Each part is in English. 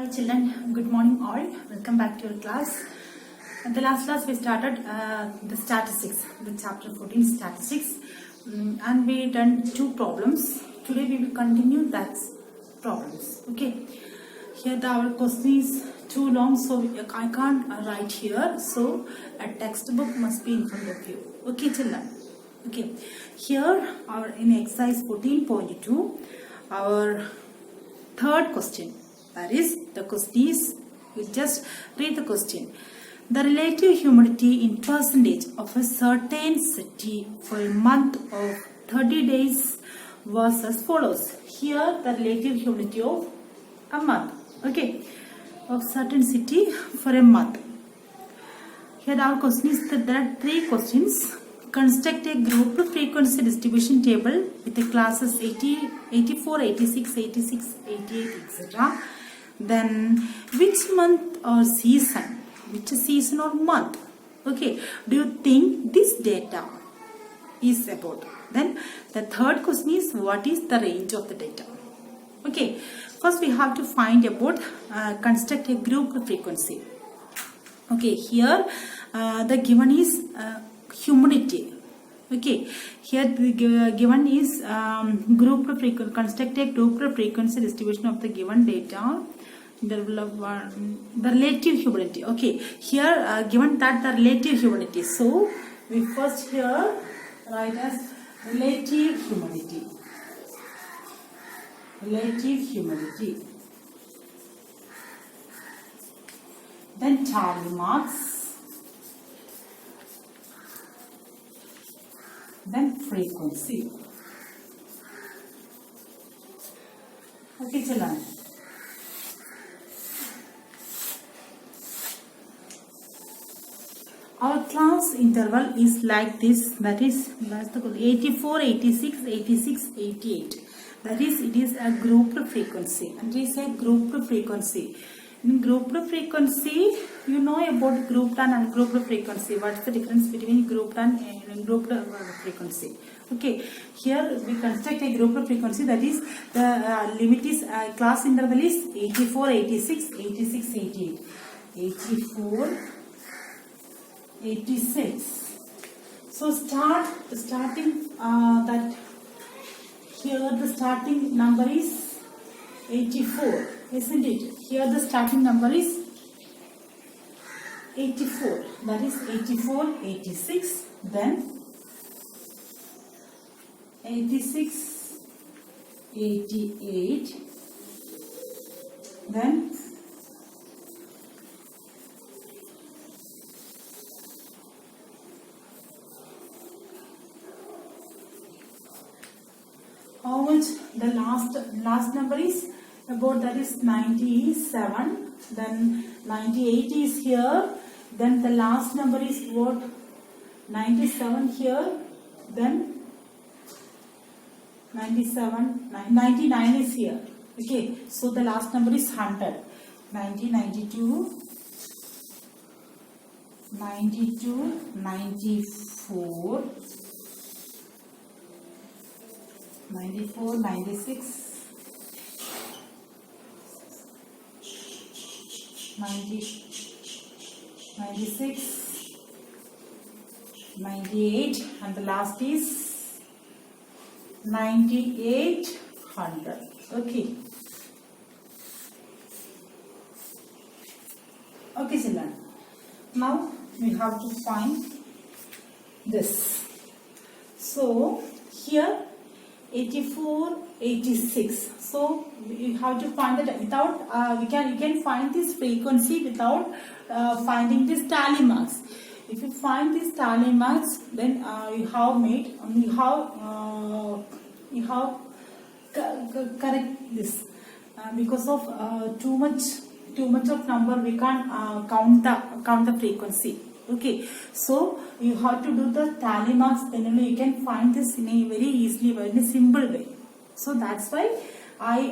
Hello children, good morning all. Welcome back to your class. In the last class we started the statistics, the chapter 14 statistics, and we done two problems. Today we will continue that problems. Okay. Here our question is too long, so I can't write here. So a textbook must be in front of you. Okay children. Okay. Here our in exercise 14.2, our third question. That is, the question is, we'll just read the question. The relative humidity in percentage of a certain city for a month of 30 days was as follows. Here, the relative humidity of a month, okay, of certain city for a month. Here, our question is that there are three questions. Construct a group frequency distribution table with the classes 80, 84, 86, 86, 88, etc. Then which month or season, which season or month, okay, do you think this data is about? Then the third question is, what is the range of the data? Okay, first we have to find about construct a group frequency. Okay, here the given is humidity. Okay, here the given is group frequency. Construct a group frequency distribution of the given data. The relative humidity. Okay, here given that the relative humidity. So we first here write as relative humidity. Relative humidity. Then tally marks. Then frequency. Okay, children. Our class interval is like this, that is 84, 86, 86, 88. That is, it is a group frequency. And it is a group frequency. In group frequency, you know about grouped and ungrouped frequency. What's the difference between grouped and ungrouped frequency? Okay, here we construct a group frequency, that is the limit is class interval is 84, 86, 86, 88. 84, 86. So starting that here the starting number is 84, isn't it? Here the starting number is 84. That is 84, 86. Then 86, 88. Then how much the last number is about, that is 97. Then 98 is here. Then the last number is what, 97 here. Then 97, 99 is here. Okay, so the last number is 100. 90, 92, 92, 94, 94, 96, 90, 96, 98, and the last is 98, 100. Okay. Okay, children. Now we have to find this. So here 84, 86. So you have to find that without you can find this frequency without finding this tally marks. If you find this tally marks, then you have correct this because of too much of number we can't count the frequency. Okay, so you have to do the tally marks, then only you can find this in a very easily, very simple way. So that's why I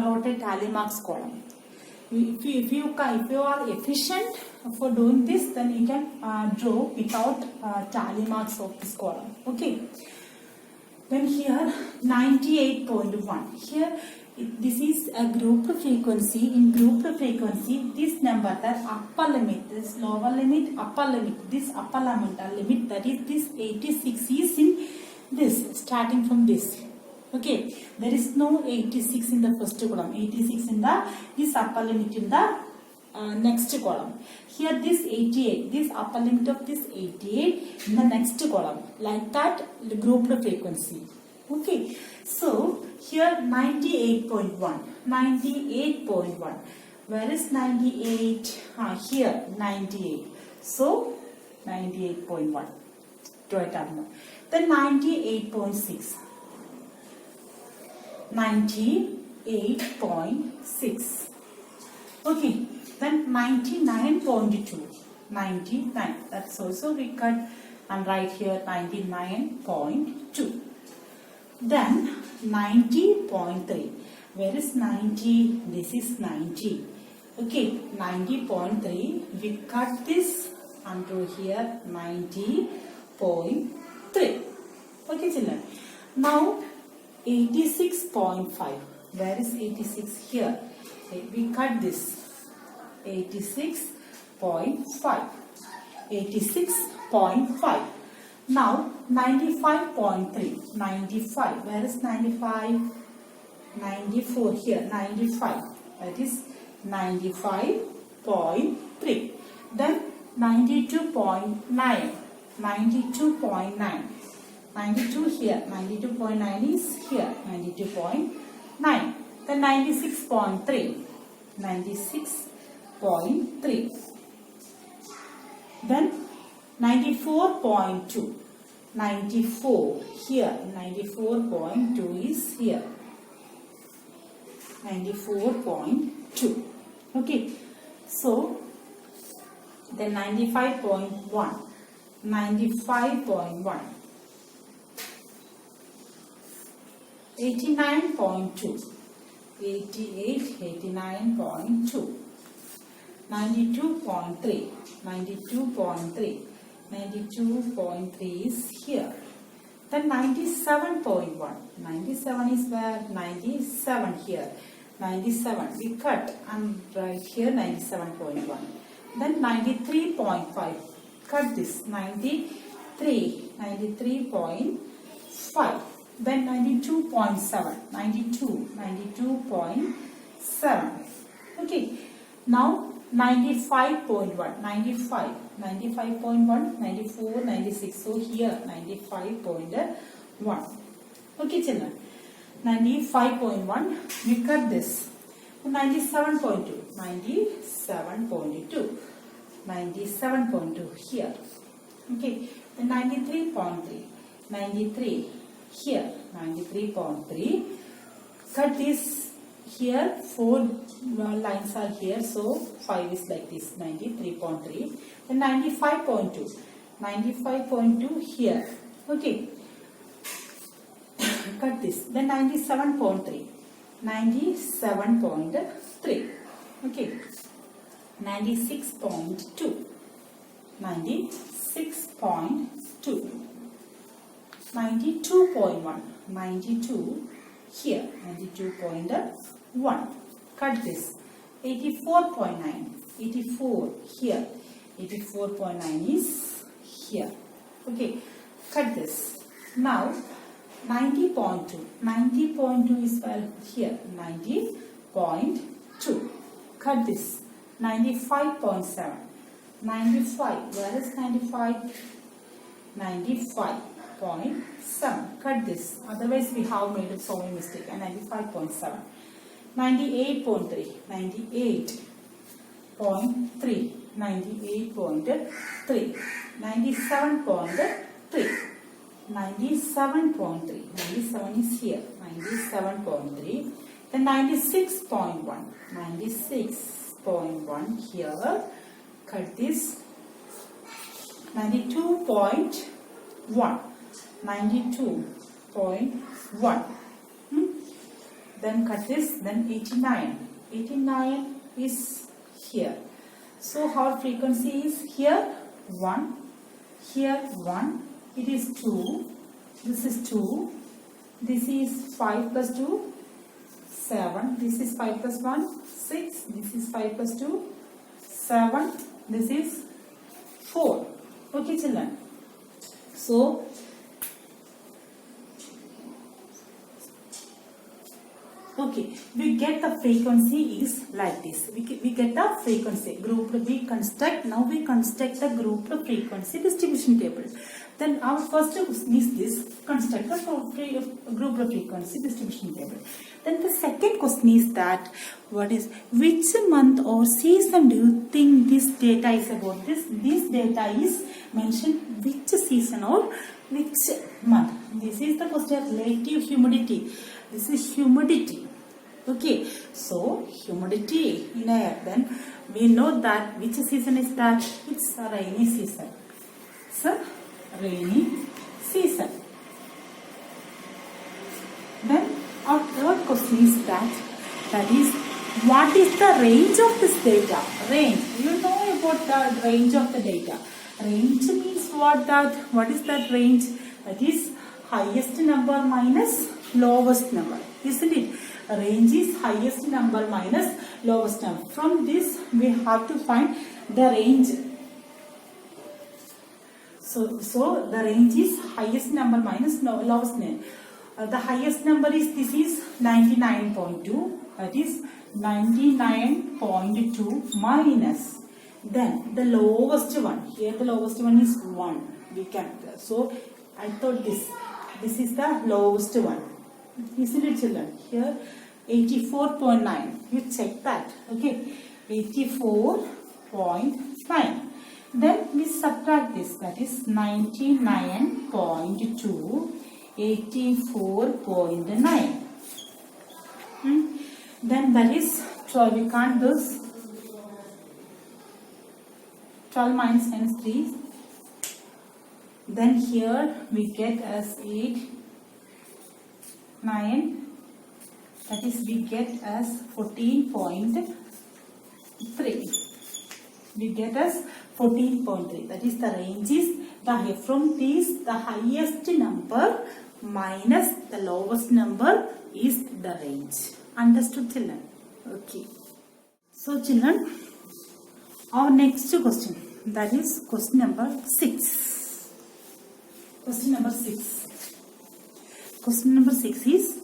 wrote a tally marks column. If you are efficient for doing this, then you can draw without tally marks of this column. Okay. Then here 98.1. Here This is a group frequency. In group frequency, this number, that upper limit, this lower limit, upper limit, this upper limit, that is this 86 is in this, starting from this. Okay, there is no 86 in the first column, 86 in the this upper limit in the next column. Here this 88, this upper limit of this 88 in the next column, like that the group frequency. Okay, so here 98.1, 98.1. Where is 98? Here 98. So 98.1. Then 98.6. 98.6. Okay. Then 99.2. 99. That's also we cut and write here 99.2. Then 90.3. Where is 90? This is 90. Okay, 90.3. We cut this unto here 90.3. Okay, children. Now 86.5. Where is 86? Here. Okay, we cut this 86.5. 86.5. Now 95.3. 95. Where is 95? 94 here. 95. That is 95.3. Then 92.9. 92.9. 92 here. 92.9 is here. 92.9. Then 96.3. 96.3. Then 94.2. 94 here. 94.2 is here. 94.2. Okay. So then 95.1. 95.1. 89.2. 88. 89.2. 92.3. 92.3. 92.3 is here. Then 97.1. 97 is where? 97 here. 97. We cut and write here 97.1. Then 93.5. Cut this. 93. 93.5. Then 92.7. 92. 92.7. Okay. Now 95.1. 95. 95.1, 94, 96. So here 95.1. Okay, children. 95.1. We cut this. 97.2. 97.2. 97.2 here. Okay. Then 93.3. 93 here. 93.3. Cut this. Here 4 lines are here, so 5 is like this. 93.3. Then 95.2. 95.2 here. Okay. Cut this. Then 97.3. 97.3. Okay. 96.2. 96.2. 92.1. 92 here. 92.1. Cut this. 84.9. 84 here. 84.9 is here. Okay. Cut this. Now 90.2. 90.2 is well here. 90.2. Cut this. 95.7. 95. Where is 95? 95.7. Cut this. Otherwise we have made so many mistakes. And 95.7. 98.3. 98.3. 98.3. 97.3. 97.3. 97 is here. 97.3. Then 96.1. 96.1 here. Cut this. 92.1. 92.1. Then cut this. Then 89. 89 is here. So our frequency is here 1. Here 1. It is 2. This is 2. This is 5 plus 2. 7. This is 5 plus 1, 6. This is 5 plus 2, 7. This is 4. Okay, children. So, okay, we get the frequency is like this. We get the frequency group. We construct the group frequency distribution table. Then our first is this, construct the group frequency distribution table. Then the second question is that which month or season do you think this data is about? This data is mentioned which season or which month. This is the question, relative humidity. This is humidity. Okay, so humidity in air. Then we know that which season is that? It's a rainy season. So rainy season. Then our third question is that is what is the range of this data? Range. You know about the range of the data. Range means what is that range? That is highest number minus lowest number, isn't it? Range is highest number minus lowest number. From this we have to find the range. So the range is highest number minus lowest number. The highest number is, this is 99.2, that is 99.2 minus, then the lowest one, here the lowest one is 1, we can, so I thought this is the lowest one, isn't it children? Here 84.9, you check that, okay, 84.9. Then we subtract this, that is 99.2, 84.9. Then that is 12. We can't do this. 12 minus 3. Then here we get as 8, 9. That is we get as 14.3. We get as 14.3. That is the range is from these the highest number minus the lowest number is the range. Understood children? Okay. So children, our next question, that is question number 6. Question number 6. Question number 6 is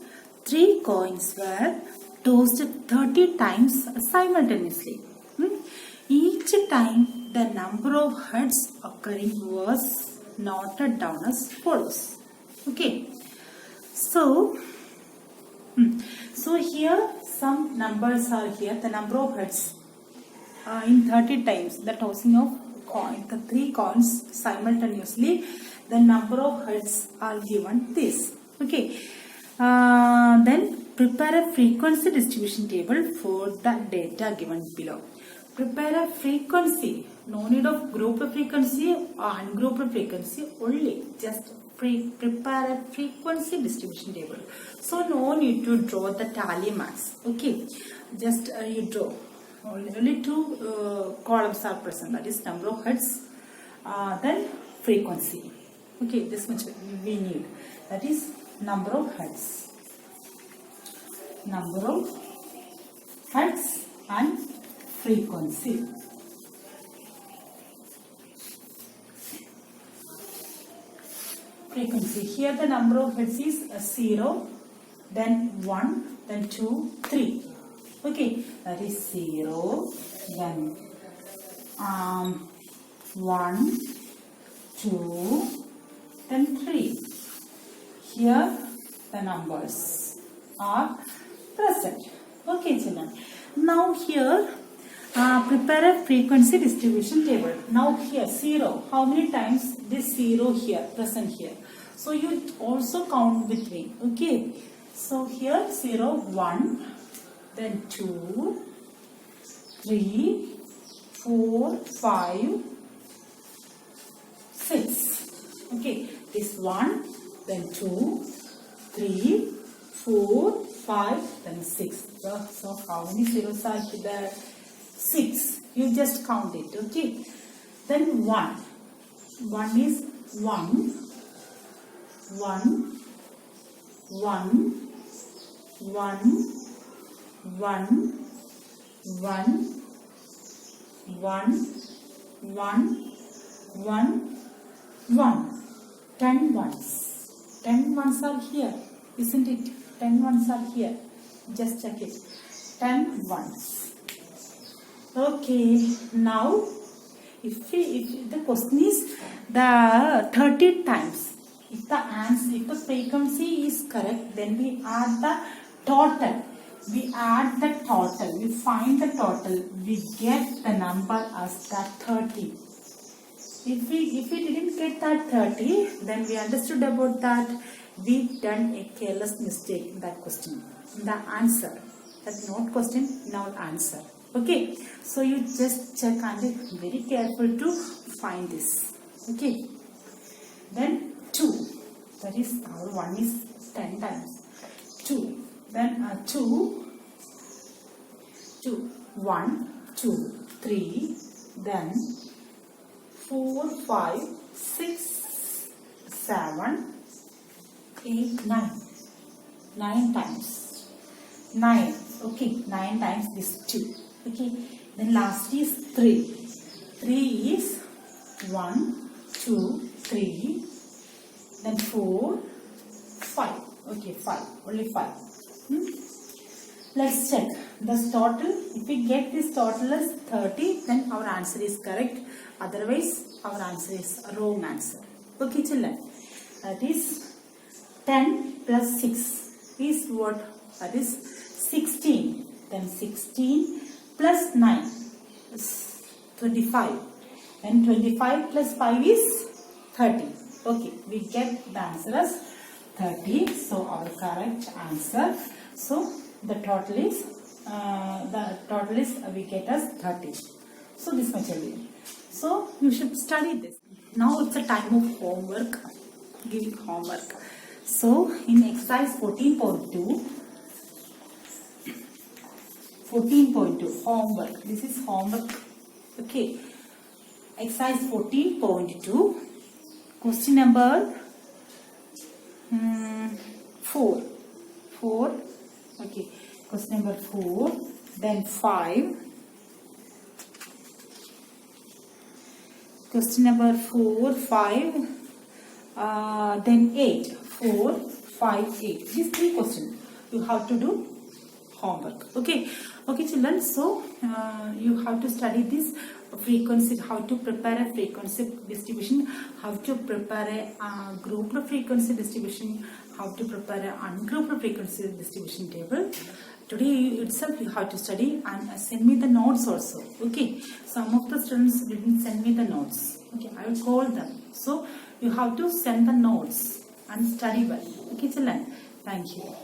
3 coins were tossed 30 times simultaneously. Each time the number of heads occurring was noted down as follows. Okay. So here some numbers are here. The number of heads in 30 times, the tossing of coin, the 3 coins simultaneously, the number of heads are given this. Okay. Then prepare a frequency distribution table for the data given below. Prepare a frequency. No need of group frequency or ungrouped frequency, only just prepare a frequency distribution table. So no need to draw the tally marks. Okay, just you draw. Only 2 columns are present. That is number of heads, then frequency. Okay, this much we need. That is number of heads. Number of heads and frequency. Frequency. Here the number of heads is 0, then 1, then 2, 3. Okay, that is 0, then 1, 2, then 3. Here the numbers are present. Okay, children. Now here prepare a frequency distribution table. Now here 0. How many times this 0 here present here? So you also count with me. Okay. So here 0, 1, then 2, 3, 4, 5, 6. Okay. This 1, then 2, 3, 4, 5, then 6. So how many zeros are there? 6. You just count it. Okay. Then 1. 1 is 1, 1, 1, 1, 1, 1, 1, 1, 1, 1. 10 ones. 10 ones are here, isn't it? 10 ones are here. Just check it. 10 ones. Okay, now if the question is the 30 times, if the frequency is correct, then we add the total. We add the total. We find the total. We get the number as that 30. If we didn't get that 30, then we understood about that we done a careless mistake in that question. In the answer. That's not question, now answer. Okay. So you just check and be very careful to find this. Okay. Then 2. That is our 1 is 10 times. 2. Then 2. 1, 2, 3. Then 4, 5, 6, 7, 8, 9. 9 times. 9. Okay, 9 times this 2. Okay. Then last is 3. 3 is 1, 2, 3. Then 4, 5. Okay, 5. Only 5. Let's check this total. If we get this total as 30, then our answer is correct. Otherwise, our answer is a wrong answer. Okay, children. That is 10 plus 6 is what? That is 16. Then 16 plus 9 is 25. Then 25 plus 5 is 30. Okay, we get the answer as 30. So our correct answer. So the total is we get as 30. So this much only. So you should study this. Now it's a time of homework. Giving homework. So in exercise 14.2 homework. This is homework. Okay. Exercise 14.2 question number 4. Okay. Question number 4. Then 5. Question number 4, 5. Then 8. 4, 5, 8. These 3 questions you have to do homework. Okay. Okay, children. So you have to study this frequency, how to prepare a frequency distribution, how to prepare a grouped frequency distribution, how to prepare an ungrouped frequency distribution table. Today itself you have to study and send me the notes also. Okay. Some of the students didn't send me the notes. Okay, I will call them. So you have to send the notes and study well. Okay, children. Thank you.